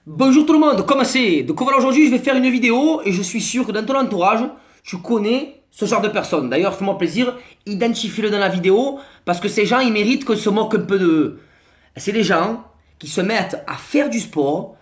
Bonjour tout le monde, comment c'est? Donc voilà, aujourd'hui je vais faire une vidéo et je suis sûr que dans ton entourage, tu connais ce genre de personnes. D'ailleurs, fais-moi plaisir, identifie-le dans la vidéo parce que ces gens, ils méritent qu'on se moque un peu d'eux. C'est les gens qui se mettent à faire du sport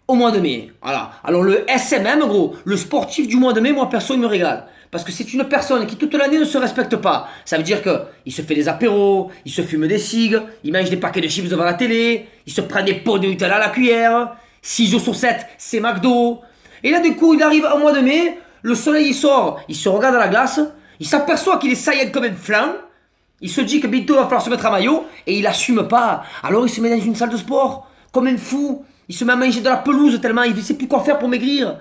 au mois de mai. Voilà. Alors le SMM, gros, le sportif du mois de mai, moi perso, il me régale. Parce que c'est une personne qui toute l'année ne se respecte pas. Ça veut dire que il se fait des apéros, il se fume des cigues, il mange des paquets de chips devant la télé, il se prend des pots de Nutella à la cuillère, 6 jours sur 7, c'est McDo. Et là, du coup, il arrive au mois de mai, le soleil il sort, il se regarde à la glace, il s'aperçoit qu'il est saillant comme un flan, il se dit que bientôt il va falloir se mettre à maillot, et il assume pas. Alors il se met dans une salle de sport, comme un fou. Il se met à manger de la pelouse tellement il ne sait plus quoi faire pour maigrir.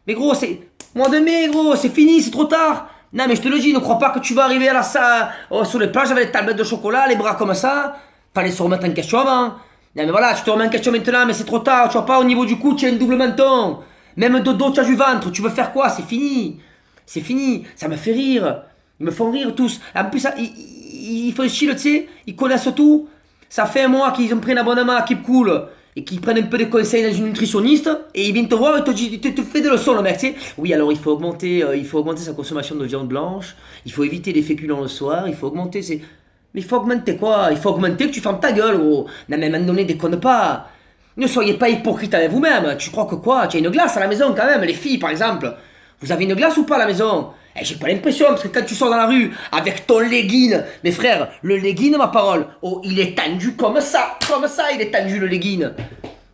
Mais gros, c'est mois de mai, gros, c'est fini, c'est trop tard. Non, mais je te le dis, ne crois pas que tu vas arriver à la salle, sur les plages avec les tablettes de chocolat, les bras comme ça. Fallait se remettre en question avant. Non, mais voilà, tu te remets en question maintenant, mais c'est trop tard. Tu vois pas, au niveau du cou, tu as un double menton. Même de dos, tu as du ventre. Tu veux faire quoi? C'est fini. C'est fini. Ça me fait rire. Ils me font rire tous. En plus, ils font chill, tu sais. Ils connaissent tout. Ça fait un mois qu'ils ont pris un abonnement à Keep Cool et qu'ils prennent un peu des conseils dans une nutritionniste et ils viennent te voir et te fait des leçons, le mec, tu sais. Oui, alors il faut augmenter sa consommation de viande blanche, il faut éviter les féculents le soir, il faut augmenter ses... Mais il faut augmenter quoi? Il faut augmenter que tu fermes ta gueule, gros. Non, mais à un moment donné, déconne pas. Ne soyez pas hypocrite avec vous-même. Tu crois que quoi? Tu as une glace à la maison quand même, les filles par exemple. Vous avez une glace ou pas à la maison? J'ai pas l'impression, parce que quand tu sors dans la rue avec ton legging, mes frères, le legging, ma parole, oh, il est tendu comme ça, il est tendu le legging.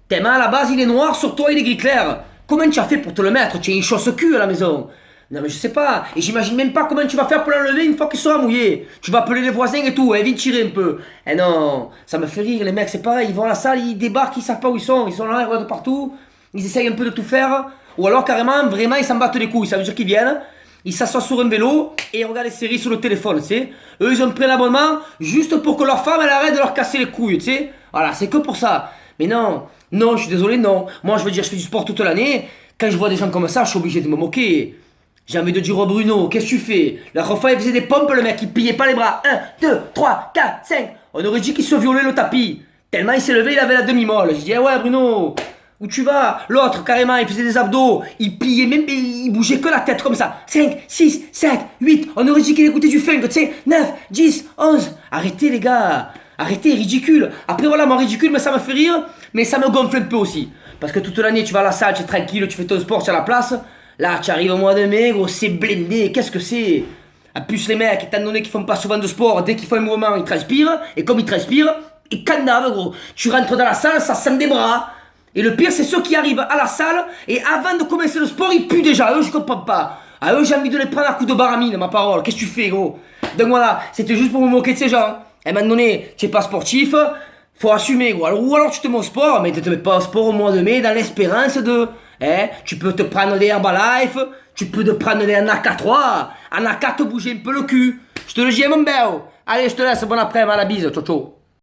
Tes mains à la base, il est noir, sur toi, il est gris clair. Comment tu as fait pour te le mettre? Tu as une chausse cul à la maison. Non, mais je sais pas, et j'imagine même pas comment tu vas faire pour l'enlever une fois qu'il sera mouillé. Tu vas appeler les voisins et tout, viens tirer un peu. Eh non, ça me fait rire, les mecs, c'est pareil, ils vont à la salle, ils débarquent, ils savent pas où ils sont là, ils regardent partout, ils essayent un peu de tout faire, ou alors carrément, vraiment, ils s'en battent les couilles, ça veut dire qu'ils viennent. Ils s'assoient sur un vélo et ils regardent des séries sur le téléphone, tu sais. Eux, ils ont pris l'abonnement juste pour que leur femme, elle arrête de leur casser les couilles, tu sais. Voilà, c'est que pour ça. Mais non, non, je suis désolé, non. Moi, je veux dire, je fais du sport toute l'année. Quand je vois des gens comme ça, je suis obligé de me moquer. J'ai envie de dire au Bruno, qu'est-ce que tu fais? La dernière fois, il faisait des pompes, le mec, il pliait pas les bras. 1, 2, 3, 4, 5. On aurait dit qu'il se violait le tapis. Tellement il s'est levé, il avait la demi-molle. Je dis, eh ouais, Bruno, où tu vas? L'autre, carrément, il faisait des abdos, il pliait même, il bougeait que la tête comme ça. 5, 6, 7, 8, on aurait dit qu'il écoutait du funk, tu sais. 9, 10, 11. Arrêtez, les gars. Arrêtez, ridicule. Après, voilà, moi, ridicule, mais ça me fait rire, mais ça me gonfle un peu aussi. Parce que toute l'année, tu vas à la salle, tu es tranquille, tu fais ton sport, tu as la place. Là, tu arrives au mois de mai, gros, c'est blindé. Qu'est-ce que c'est? En plus, les mecs, étant donné qu'ils font pas souvent de sport, dès qu'ils font un mouvement, ils transpirent. Et comme ils transpirent, ils canavent, gros. Tu rentres dans la salle, ça sent des bras. Et le pire, c'est ceux qui arrivent à la salle et avant de commencer le sport, ils puent déjà. Eux, je comprends pas. À eux, j'ai envie de les prendre à coups de baramine, ma parole. Qu'est-ce que tu fais, gros? Donc voilà, c'était juste pour me moquer de ces gens. À un moment donné, tu n'es pas sportif, faut assumer, gros. Alors, ou alors tu te mets au sport, mais tu te mets pas au sport au mois de mai dans l'espérance de... tu peux te prendre des Herbalife, tu peux te prendre des Anaka 3, Anaka te bouger un peu le cul. Je te le dis, mon bel. Allez, je te laisse, bon après-midi, à la bise, ciao ciao.